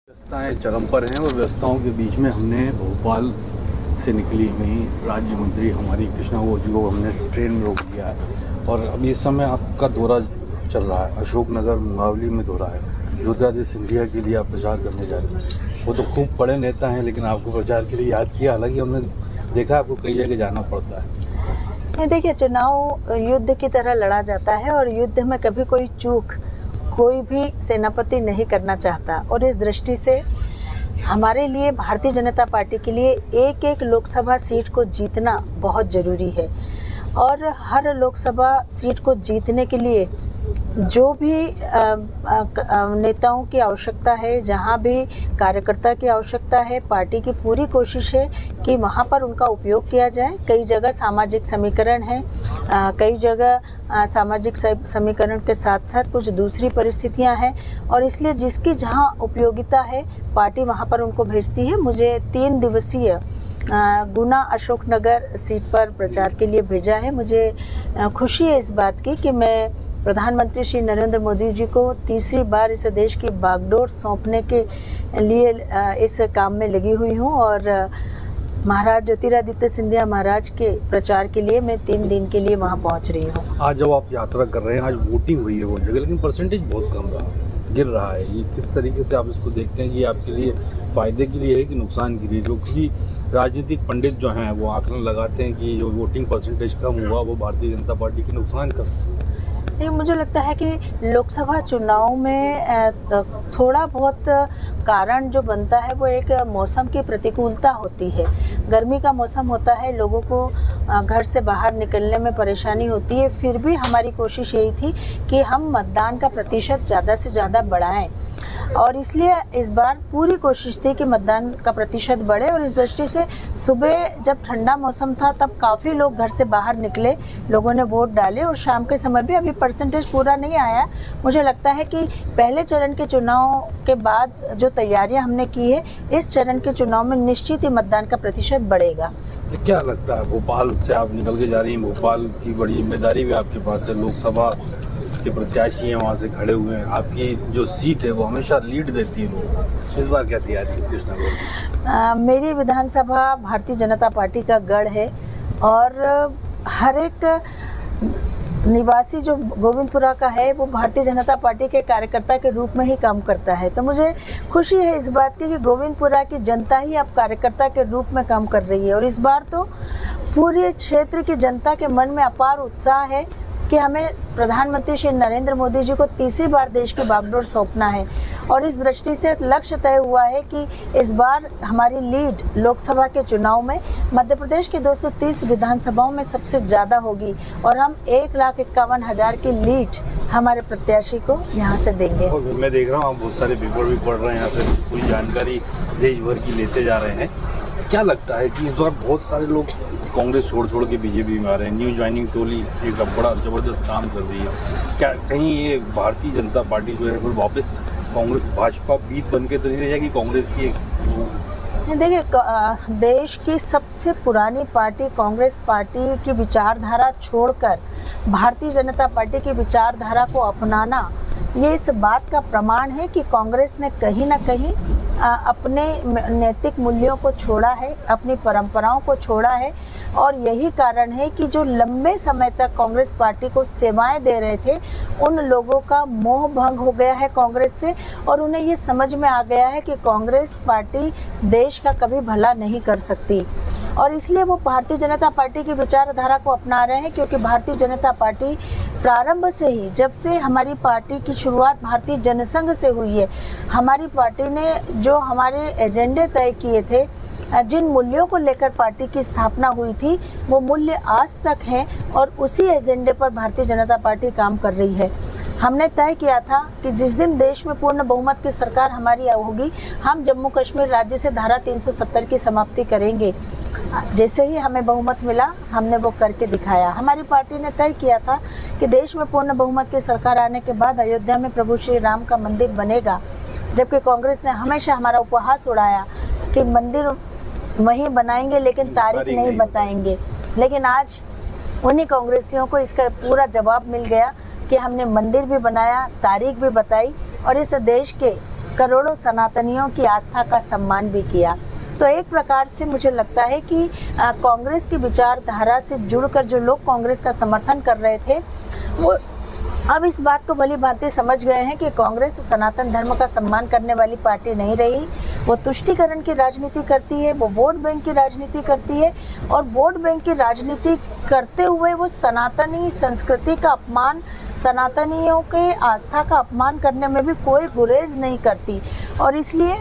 व्यवस्थाएं चरम पर हैं और व्यवस्थाओं के बीच में हमने भोपाल से निकली हुई राज्य मंत्री हमारी कृष्णा वो जी को हमने ट्रेन में रोक लिया है और अभी इस समय आपका दौरा चल रहा है। अशोकनगर मुंगावली में दौरा है। ज्योतिरादित्य सिंधिया के लिए आप प्रचार करने जा रहे हैं। वो तो खूब बड़े नेता हैं लेकिन आपको प्रचार के लिए याद किया। हालांकि हमने देखा आपको कई जगह जाना पड़ता है। देखिए, चुनाव युद्ध की तरह लड़ा जाता है और युद्ध में कभी कोई चूक कोई भी सेनापति नहीं करना चाहता और इस दृष्टि से हमारे लिए भारतीय जनता पार्टी के लिए एक एक लोकसभा सीट को जीतना बहुत ज़रूरी है और हर लोकसभा सीट को जीतने के लिए जो भी नेताओं की आवश्यकता है, जहाँ भी कार्यकर्ता की आवश्यकता है, पार्टी की पूरी कोशिश है कि वहाँ पर उनका उपयोग किया जाए। कई जगह सामाजिक समीकरण है, कई जगह सामाजिक समीकरण के साथ साथ कुछ दूसरी परिस्थितियाँ हैं और इसलिए जिसकी जहाँ उपयोगिता है पार्टी वहाँ पर उनको भेजती है। मुझे 3 दिवसीय गुना अशोकनगर सीट पर प्रचार के लिए भेजा है। मुझे खुशी है इस बात की कि मैं प्रधानमंत्री श्री नरेंद्र मोदी जी को तीसरी बार इस देश की बागडोर सौंपने के लिए इस काम में लगी हुई हूँ और महाराज ज्योतिरादित्य सिंधिया महाराज के प्रचार के लिए मैं 3 दिन के लिए वहाँ पहुँच रही हूँ। आज जब आप यात्रा कर रहे हैं, आज वोटिंग हुई है वो जगह लेकिन परसेंटेज बहुत कम रहा, गिर रहा है। ये किस तरीके से आप इसको देखते हैं कि आपके लिए फ़ायदे के लिए है कि नुकसान के लिए? जो कि राजनीतिक पंडित जो हैं वो आकलन लगाते हैं कि जो वोटिंग परसेंटेज कम हुआ वो भारतीय जनता पार्टी के नुकसान का। नहीं, मुझे लगता है कि लोकसभा चुनाव में थोड़ा बहुत कारण जो बनता है वो एक मौसम की प्रतिकूलता होती है। गर्मी का मौसम होता है, लोगों को घर से बाहर निकलने में परेशानी होती है। फिर भी हमारी कोशिश यही थी कि हम मतदान का प्रतिशत ज़्यादा से ज़्यादा बढ़ाएं और इसलिए इस बार पूरी कोशिश थी कि मतदान का प्रतिशत बढ़े और इस दृष्टि से सुबह जब ठंडा मौसम था तब काफ़ी लोग घर से बाहर निकले, लोगों ने वोट डाले और शाम के समय भी अभी परसेंटेज पूरा नहीं आया। मुझे लगता है कि पहले चरण के चुनाव के बाद जो तैयारियां हमने की है, इस चरण के चुनाव में निश्चित ही मतदान का प्रतिशत बढ़ेगा। क्या लगता है, भोपाल से आप निकल के जा रही हैं, भोपाल की बड़ी जिम्मेदारी भी आपके पास है, लोकसभा के प्रत्याशी हैं वहाँ से खड़े हुए हैं, आपकी जो सीट है वो हमेशा लीड देती है लोग, इस बार क्या तैयारी है कृष्णा? मेरी विधानसभा भारतीय जनता पार्टी का गढ़ है और हर एक निवासी जो गोविंदपुरा का है वो भारतीय जनता पार्टी के कार्यकर्ता के रूप में ही काम करता है। तो मुझे खुशी है इस बात की कि गोविंदपुरा की जनता ही अब कार्यकर्ता के रूप में काम कर रही है और इस बार तो पूरे क्षेत्र की जनता के मन में अपार उत्साह है कि हमें प्रधानमंत्री श्री नरेंद्र मोदी जी को तीसरी बार देश की बागडोर सौंपना है और इस दृष्टि से लक्ष्य तय हुआ है कि इस बार हमारी लीड लोकसभा के चुनाव में मध्य प्रदेश की 230 विधानसभाओं में सबसे ज़्यादा होगी और हम 1,51,000 की लीड हमारे प्रत्याशी को यहाँ से देंगे। मैं देख रहा हूँ आप बहुत सारे पेपर भी पढ़ रहे हैं, यहाँ से पूरी जानकारी देश भर की लेते जा रहे हैं। क्या लगता है कि इस बार बहुत सारे लोग कांग्रेस छोड़ के बीजेपी में आ रहे हैं, न्यू ज्वाइनिंग टोली एक बड़ा ज़बरदस्त काम कर रही है। क्या कहीं ये भारतीय जनता पार्टी जो है वो वापस कांग्रेस भाजपा बीत बन के तो नहीं रह जाएगी कांग्रेस की? देखिए, देश की सबसे पुरानी पार्टी कांग्रेस पार्टी की विचारधारा छोड़कर भारतीय जनता पार्टी की विचारधारा को अपनाना ये इस बात का प्रमाण है कि कांग्रेस ने कहीं ना कहीं अपने नैतिक मूल्यों को छोड़ा है, अपनी परंपराओं को छोड़ा है और यही कारण है कि जो लंबे समय तक कांग्रेस पार्टी को सेवाएं दे रहे थे उन लोगों का मोह भंग हो गया है कांग्रेस से और उन्हें ये समझ में आ गया है कि कांग्रेस पार्टी देश का कभी भला नहीं कर सकती और इसलिए वो भारतीय जनता पार्टी की विचारधारा को अपना रहे हैं। क्योंकि भारतीय जनता पार्टी प्रारंभ से ही, जब से हमारी पार्टी की शुरुआत भारतीय जनसंघ से हुई है, हमारी पार्टी ने जो हमारे एजेंडे तय किए थे, जिन मूल्यों को लेकर पार्टी की स्थापना हुई थी, वो मूल्य आज तक हैं और उसी एजेंडे पर भारतीय जनता पार्टी काम कर रही है। हमने तय किया था कि जिस दिन देश में पूर्ण बहुमत की सरकार हमारी होगी, हम जम्मू कश्मीर राज्य से धारा 370 की समाप्ति करेंगे। जैसे ही हमें बहुमत मिला हमने वो करके दिखाया। हमारी पार्टी ने तय किया था कि देश में पूर्ण बहुमत की सरकार आने के बाद अयोध्या में प्रभु श्री राम का मंदिर बनेगा, जबकि कांग्रेस ने हमेशा हमारा उपहास उड़ाया कि मंदिर वहीं बनाएंगे लेकिन तारीख नहीं बताएंगे। लेकिन आज उन्हीं कांग्रेसियों को इसका पूरा जवाब मिल गया कि हमने मंदिर भी बनाया, तारीख भी बताई और इस देश के करोड़ों सनातनियों की आस्था का सम्मान भी किया। तो एक प्रकार से मुझे लगता है कि कांग्रेस की विचारधारा से जुड़कर जो लोग कांग्रेस का समर्थन कर रहे थे वो अब इस बात को भली भांति समझ गए हैं कि कांग्रेस सनातन धर्म का सम्मान करने वाली पार्टी नहीं रही। वो तुष्टीकरण की राजनीति करती है, वो वोट बैंक की राजनीति करती है और वोट बैंक की राजनीति करते हुए वो सनातनी संस्कृति का अपमान, सनातनियों के आस्था का अपमान करने में भी कोई गुरेज नहीं करती। और इसलिए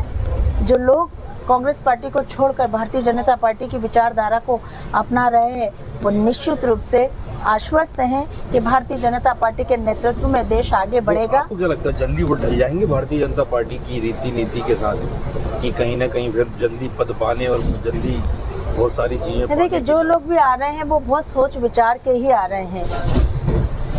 जो लोग कांग्रेस पार्टी को छोड़कर भारतीय जनता पार्टी की विचारधारा को अपना रहे हैं वो निश्चित रूप से आश्वस्त हैं कि भारतीय जनता पार्टी के नेतृत्व में देश आगे बढ़ेगा। आपको क्या लगता है जल्दी वो ढल जाएंगे भारतीय जनता पार्टी की रीति नीति के साथ कि कहीं ना कहीं फिर जल्दी पद पाने और जल्दी बहुत सारी चीजें? देखिए, जो लोग भी आ रहे हैं वो बहुत सोच विचार के ही आ रहे हैं।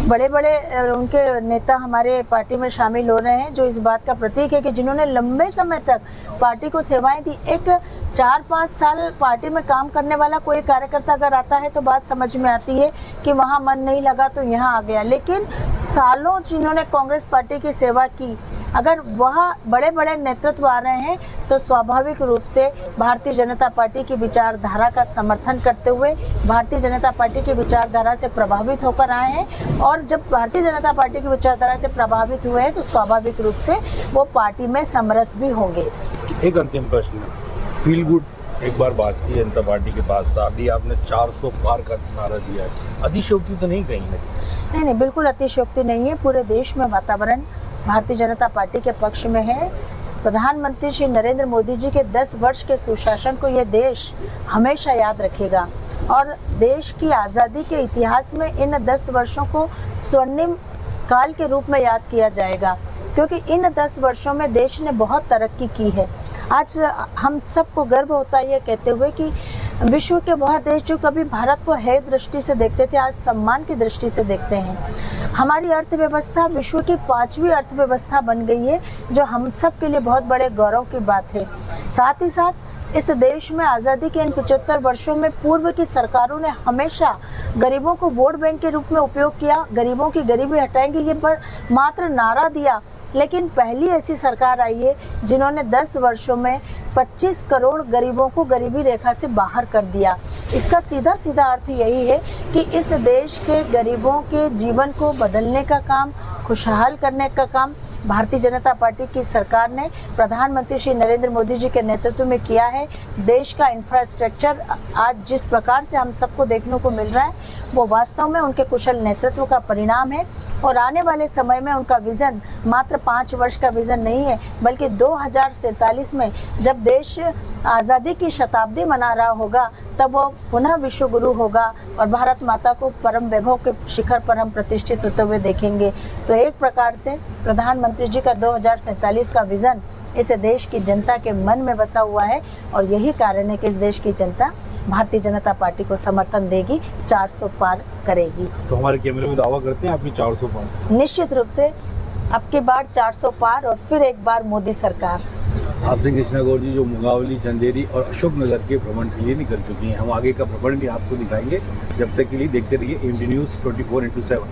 बड़े बड़े उनके नेता हमारे पार्टी में शामिल हो रहे हैं जो इस बात का प्रतीक है कि जिन्होंने लंबे समय तक पार्टी को सेवाएं दी। एक 4-5 साल पार्टी में काम करने वाला कोई कार्यकर्ता अगर आता है तो बात समझ में आती है कि वहां मन नहीं लगा तो यहाँ आ गया, लेकिन सालों जिन्होंने कांग्रेस पार्टी की सेवा की, अगर वह बड़े बड़े नेतृत्व आ रहे हैं तो स्वाभाविक रूप से भारतीय जनता पार्टी की विचारधारा का समर्थन करते हुए भारतीय जनता पार्टी की विचारधारा से प्रभावित होकर आए हैं। और जब भारतीय जनता पार्टी की विचारधारा से प्रभावित हुए हैं तो स्वाभाविक रूप से वो पार्टी में समरस भी होंगे। एक अंतिम प्रश्न, फील गुड एक बार भारतीय जनता पार्टी के पास था, अभी आपने 400 पार का नारा दिया है, अतिशयोक्ति तो नहीं कहीं? नहीं, बिल्कुल अतिशयोक्ति नहीं है। पूरे देश में वातावरण भारतीय जनता पार्टी के पक्ष में है। प्रधानमंत्री श्री नरेंद्र मोदी जी के 10 वर्ष के सुशासन को यह देश हमेशा याद रखेगा और देश की आज़ादी के इतिहास में इन 10 वर्षों को स्वर्णिम काल के रूप में याद किया जाएगा, क्योंकि इन 10 वर्षों में देश ने बहुत तरक्की की है। आज हम सबको गर्व होता है ये कहते हुए कि विश्व के वह देश जो कभी भारत को है दृष्टि से देखते थे आज सम्मान की दृष्टि से देखते हैं। हमारी अर्थव्यवस्था विश्व की 5वीं अर्थव्यवस्था बन गई है, जो हम सब के लिए बहुत बड़े गौरव की बात है। साथ ही साथ इस देश में आज़ादी के इन 75 वर्षों में पूर्व की सरकारों ने हमेशा गरीबों को वोट बैंक के रूप में उपयोग किया। गरीबों की गरीबी हटाएंगे ये मात्र नारा दिया, लेकिन पहली ऐसी सरकार आई है जिन्होंने 10 वर्षों में 25 करोड़ गरीबों को गरीबी रेखा से बाहर कर दिया। इसका सीधा सीधा अर्थ यही है कि इस देश के गरीबों के जीवन को बदलने का काम, खुशहाल करने का काम भारतीय जनता पार्टी की सरकार ने प्रधानमंत्री श्री नरेंद्र मोदी जी के नेतृत्व में किया है। देश का इंफ्रास्ट्रक्चर आज जिस प्रकार से हम सबको देखने को मिल रहा है वो वास्तव में उनके कुशल नेतृत्व का परिणाम है। और आने वाले समय में उनका विजन मात्र 5 वर्ष का विजन नहीं है, बल्कि 2047 में जब देश आज़ादी की शताब्दी मना रहा होगा तब वो पुनः विश्व गुरु होगा और भारत माता को परम वैभव के शिखर पर हम प्रतिष्ठित होते हुए देखेंगे। तो एक प्रकार से प्रधानमंत्री जी का 2047 का विजन इस देश की जनता के मन में बसा हुआ है और यही कारण है कि इस देश की जनता भारतीय जनता पार्टी को समर्थन देगी, 400 पार करेगी। तो हमारे कैमरे में दावा करते हैं आपकी 400 पार? निश्चित रूप से अब की बार 400 पार और फिर एक बार मोदी सरकार। आपसे कृष्णा गौर जी जो मुंगावली, चंदेरी और अशोकनगर के भ्रमण के लिए निकल चुकी हैं, हम आगे का भ्रमण भी आपको दिखाएंगे। जब तक के लिए देखते रहिए AMD न्यूज़ 24/7।